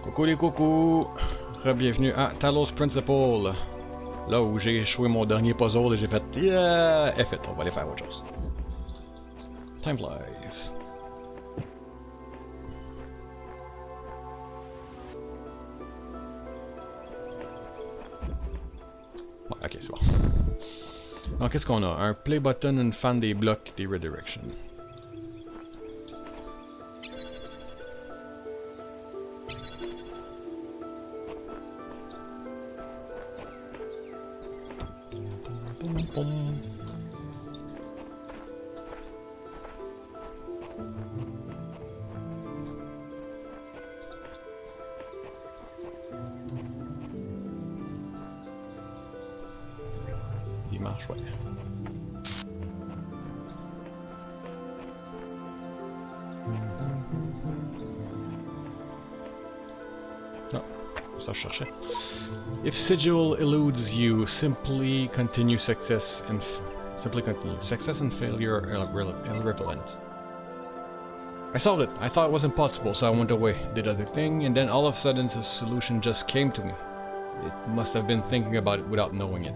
Coucou les coucous! Bienvenue à Talos Principle. Là où j'ai échoué mon dernier puzzle et j'ai fait yeah! F it, on va aller faire autre chose. Time flies. Bon, ok, c'est bon. Donc qu'est-ce qu'on a? Un play button, une fan des blocs, des redirection. Il marche, ouais. Ah, ça je cherchais. If sigil eludes you, simply continue success and Success and failure are irrelevant. I solved it. I thought it was impossible, so I went away, did other thing, and then all of a sudden the solution just came to me. It must have been thinking about it without knowing it.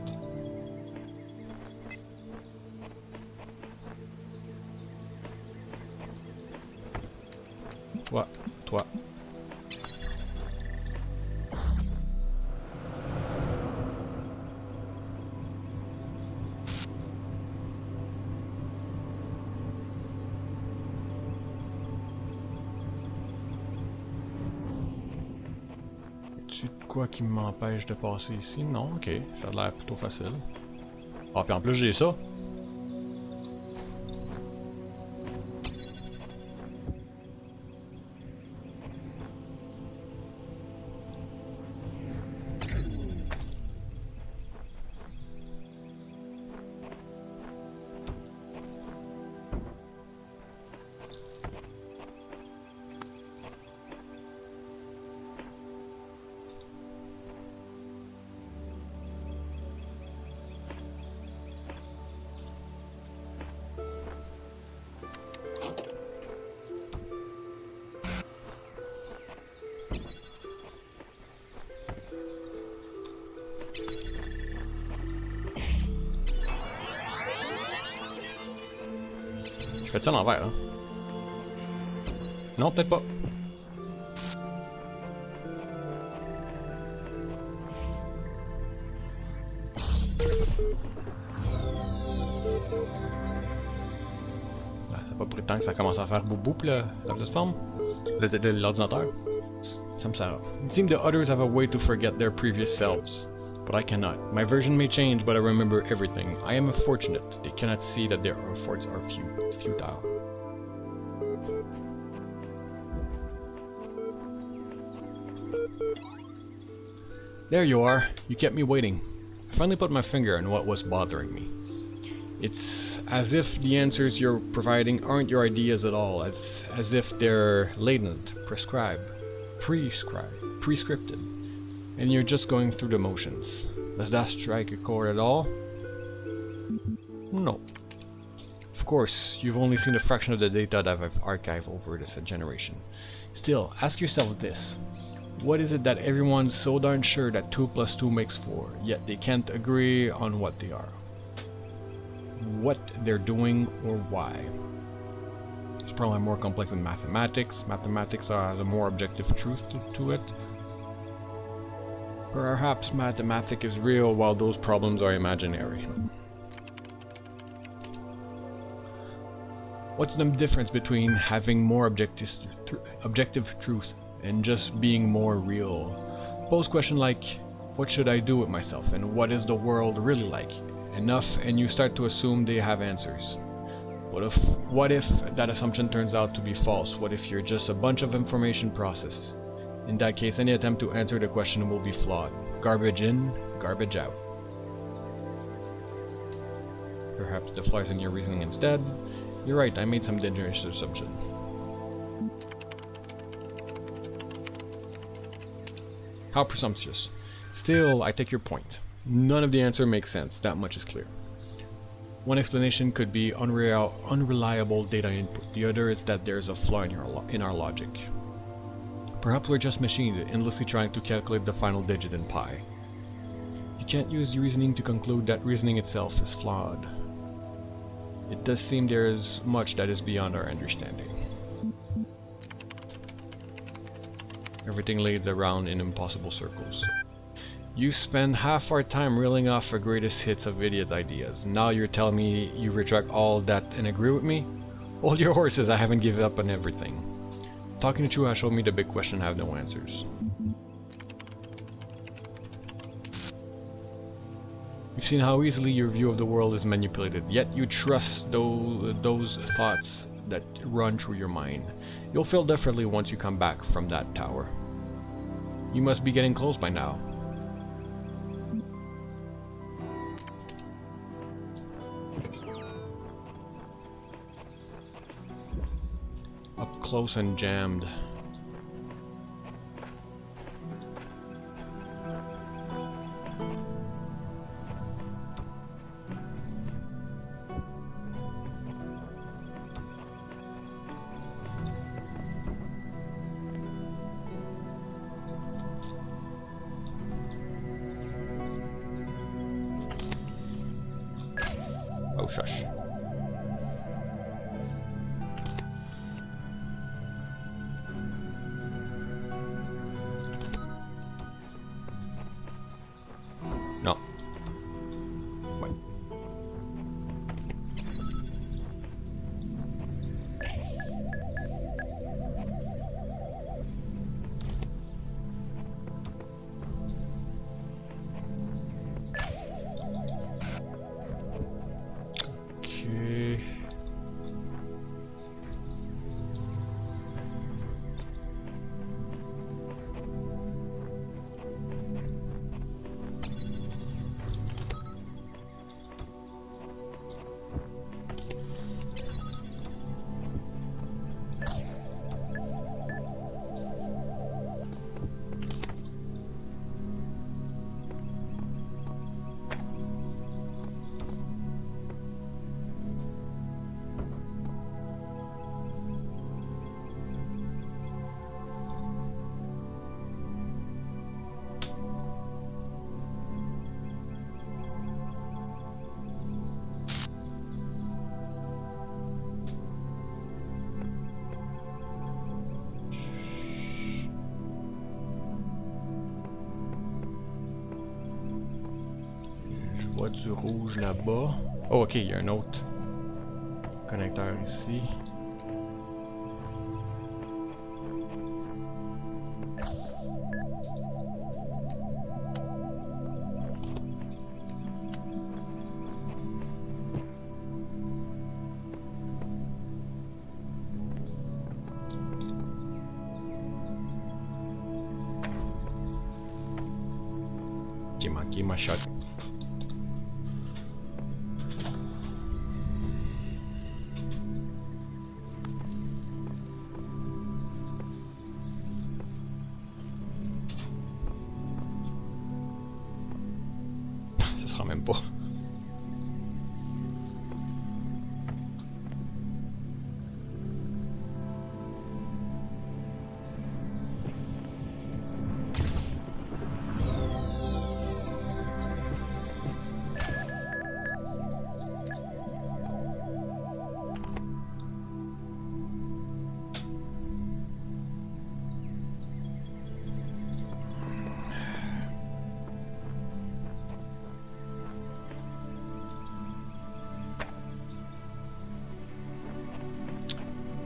Toi, toi. Y'a-tu de quoi qui m'empêche de passer ici? Non, ok, ça a l'air plutôt facile. Ah, puis en plus j'ai ça. Je fais ça à l'envers, hein? Non, peut-être pas. Ça n'a pas pris de temps que ça commence à faire boubou la plateforme, l'ordinateur. Ça me sert. It seems that others have a way to forget their previous selves. But I cannot. My version may change, but I remember everything. I am fortunate. They cannot see that their efforts are futile. There you are. You kept me waiting. I finally put my finger on what was bothering me. It's as if the answers you're providing aren't your ideas at all, as if they're latent, prescripted, and you're just going through the motions. Does that strike a chord at all? No. Of course, you've only seen a fraction of the data that I've archived over this generation. Still, ask yourself this. What is it that everyone's so darn sure that 2 plus 2 makes 4, yet they can't agree on what they are? What they're doing or why? It's probably more complex than mathematics. Mathematics has a more objective truth to it. Perhaps mathematics is real while those problems are imaginary. What's the difference between having more objective truth and just being more real? Pose question like, what should I do with myself and what is the world really like? Enough and you start to assume they have answers. What if that assumption turns out to be false? What if you're just a bunch of information processes? In that case, any attempt to answer the question will be flawed. Garbage in, garbage out. Perhaps the flaws in your reasoning instead. You're right, I made some dangerous assumption. How presumptuous. Still, I take your point. None of the answer makes sense, that much is clear. One explanation could be unreliable data input. The other is that there's a flaw in our logic. Perhaps we're just machines, endlessly trying to calculate the final digit in pi. You can't use reasoning to conclude that reasoning itself is flawed. It does seem there is much that is beyond our understanding. Everything leads around in impossible circles. You spend half our time reeling off our greatest hits of idiot ideas. Now you're telling me you retract all that and agree with me? Hold your horses, I haven't given up on everything. Talking to you has shown me the big question I have no answers. You've seen how easily your view of the world is manipulated, yet you trust those thoughts that run through your mind. You'll feel differently once you come back from that tower. You must be getting close by now. Up close and jammed. Oh, shush. No. Wait. Okay. Je vois du rouge là-bas. Oh, ok, il y a un autre connecteur ici. J'ai manqué ma shot. Ça sera même pas.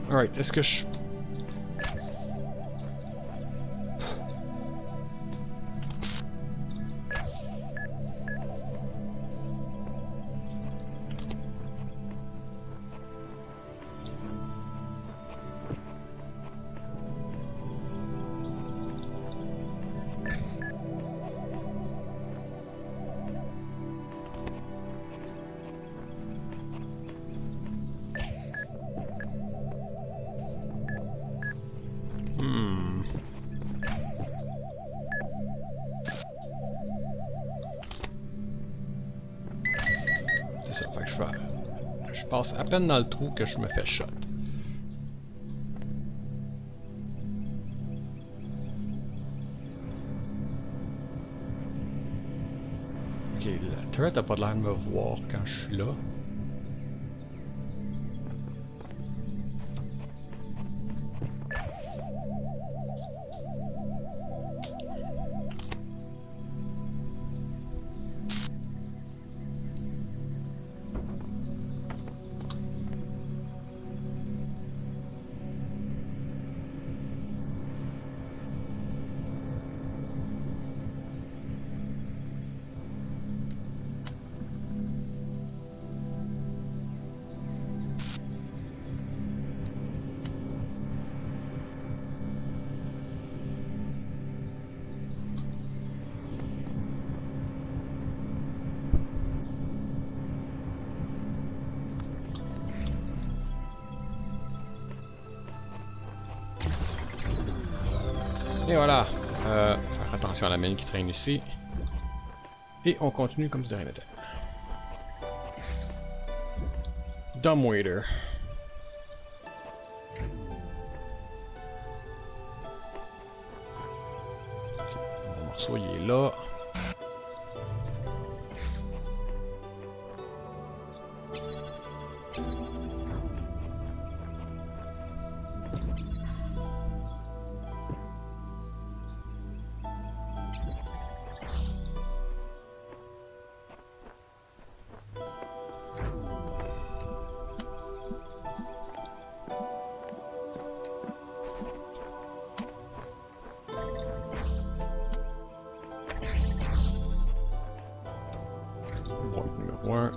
Alright, est-ce que je... C'est ça, fait que je passe à peine dans le trou que je me fais shot. la turret a pas l'air de me voir quand je suis là. Et voilà, faire attention à la mine qui traîne ici. Et on continue comme si de rien n'était. Dumbwaiter. Le morceau il est là. Boîte numéro 1,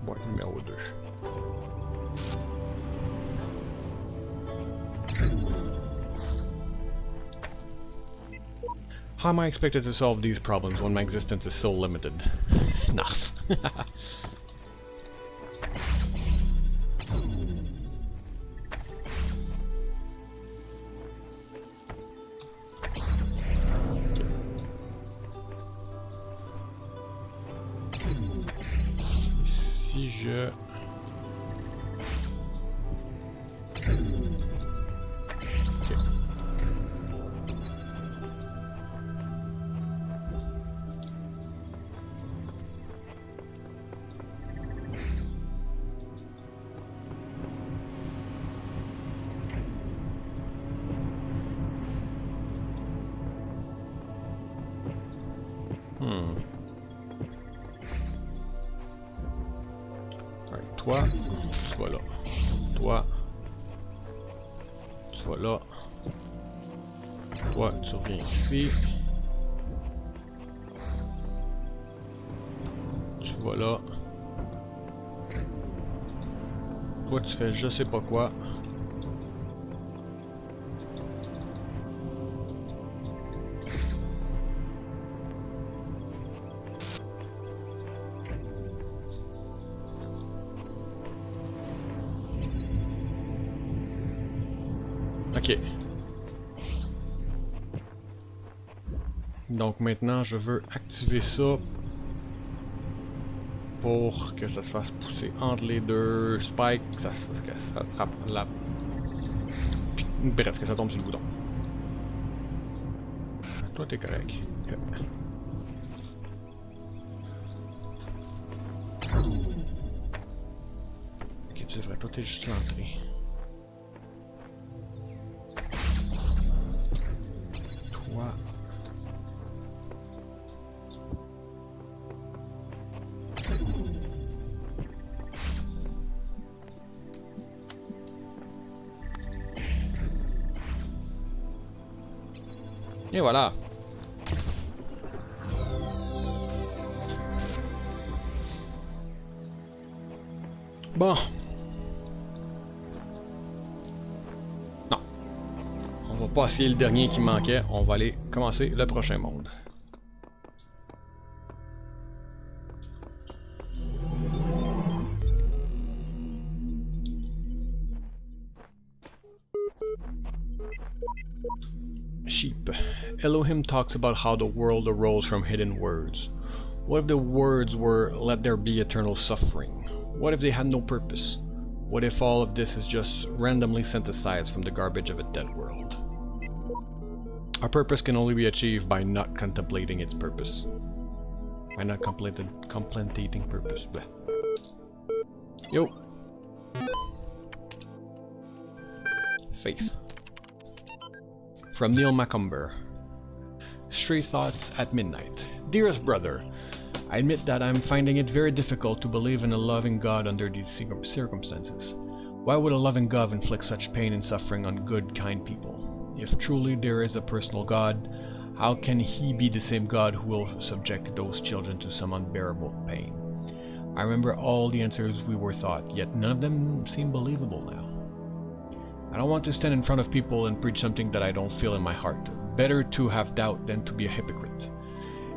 boîte numéro 2. How am I expected to solve these problems when my existence is so limited? Nah. Si je... Toi, tu vas là. Toi, tu vas là. Toi, tu reviens ici. Tu vas là. Toi, tu fais je sais pas quoi. Ok. Donc maintenant, je veux activer ça pour que ça se fasse pousser entre les deux spikes, que ça attrape la... Bref, que ça tombe sur le bouton. Toi, t'es correct. Okay. Ok, tu devrais. Toi, t'es juste l'entrée. Toi... Et voilà. Bon. Non. On va pas essayer le dernier qui manquait. On va aller commencer le prochain monde. Sheep. Elohim talks about how the world arose from hidden words. What if the words were, let there be eternal suffering? What if they had no purpose? What if all of this is just randomly synthesized from the garbage of a dead world? Our purpose can only be achieved by not contemplating its purpose. Why not completing purpose? Bleh. Yo. Faith. From Neil Macumber. Stray Thoughts at Midnight. Dearest brother, I admit that I'm finding it very difficult to believe in a loving God under these circumstances. Why would a loving God inflict such pain and suffering on good, kind people? If truly there is a personal God, how can he be the same God who will subject those children to some unbearable pain? I remember all the answers we were taught, yet none of them seem believable now. I don't want to stand in front of people and preach something that I don't feel in my heart. Better to have doubt than to be a hypocrite.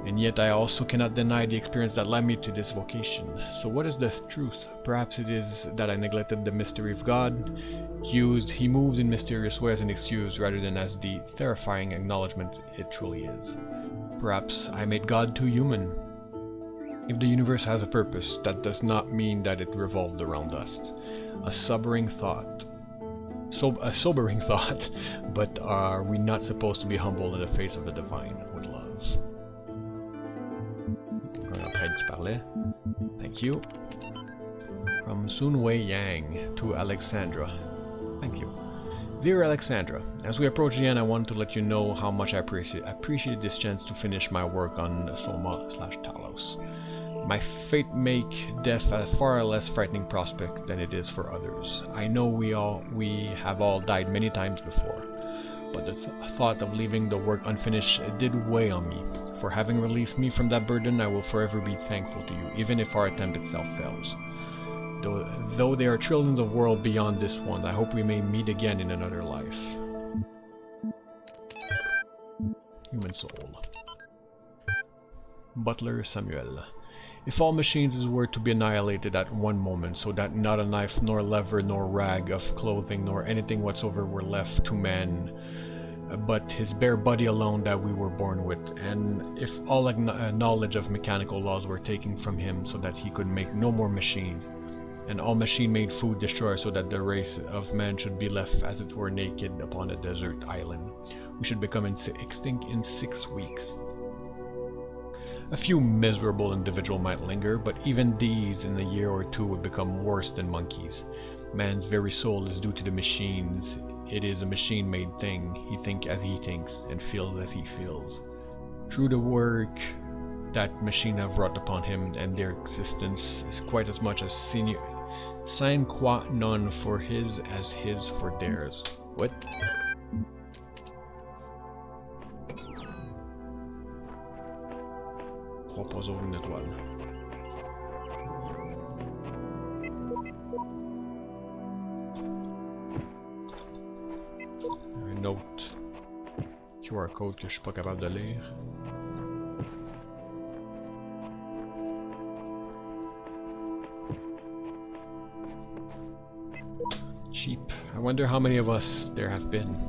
And yet I also cannot deny the experience that led me to this vocation. So what is the truth? Perhaps it is that I neglected the mystery of God. He moves in mysterious ways and excuse rather than as the terrifying acknowledgement it truly is. Perhaps I made God too human. If the universe has a purpose, that does not mean that it revolved around us. A sobering thought, but are we not supposed to be humble in the face of the divine with love? Thank you. From Sunwei Yang to Alexandra. Thank you. Dear Alexandra, as we approach the end, I want to let you know how much I appreciate this chance to finish my work on Soma/Talos. My fate make death a far less frightening prospect than it is for others. I know we have all died many times before, but the thought of leaving the work unfinished did weigh on me. For having relieved me from that burden, I will forever be thankful to you, even if our attempt itself fails. Though there are trillions of worlds beyond this one, I hope we may meet again in another life. Human soul. Butler Samuel. If all machines were to be annihilated at one moment, so that not a knife, nor lever, nor rag of clothing, nor anything whatsoever were left to man, but his bare body alone that we were born with, and if all knowledge of mechanical laws were taken from him so that he could make no more machines, and all machine-made food destroyed so that the race of man should be left as it were naked upon a desert island, we should become extinct in 6 weeks. A few miserable individuals might linger, but even these in a year or two would become worse than monkeys. Man's very soul is due to the machines. It is a machine-made thing. He thinks as he thinks, and feels as he feels. Through the work that machine have wrought upon him, and their existence is quite as much a sine qua non for his as his for theirs. What? Trois une étoile. Un autre QR code que je suis pas capable de lire. Sheep. I wonder how many of us there have been.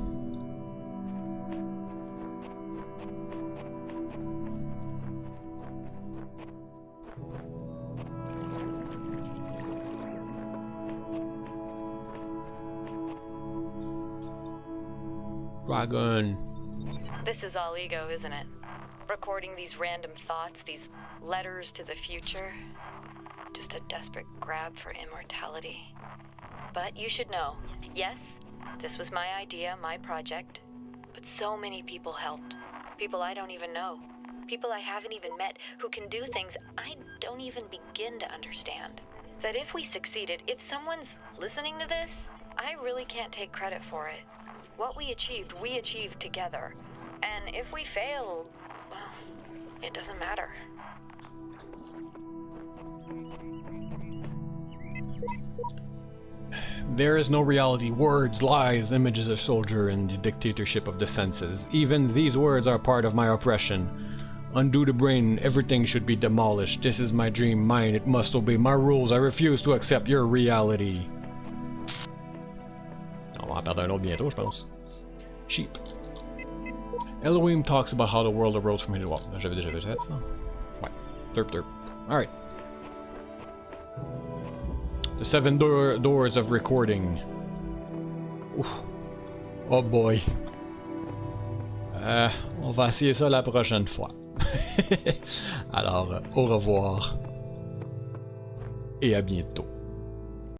Dragon. This is all ego, isn't it? Recording these random thoughts, these letters to the future. Just a desperate grab for immortality. But you should know, yes, this was my idea, my project. But so many people helped. People I don't even know. People I haven't even met who can do things I don't even begin to understand. That if we succeeded, if someone's listening to this, I really can't take credit for it. What we achieved together. And if we fail, well, it doesn't matter. There is no reality. Words, lies, images of soldier and the dictatorship of the senses. Even these words are part of my oppression. Undo the brain, everything should be demolished. This is my dream, mine, it must obey my rules. I refuse to accept your reality. On va en perdre un autre bientôt, je pense. Sheep. Elohim talks about how the world arose from his wall. J'avais déjà vu ça. Ouais. Derp. Alright. The 7 doors of recording. Oof. Oh boy. On va essayer ça la prochaine fois. Alors, au revoir et à bientôt.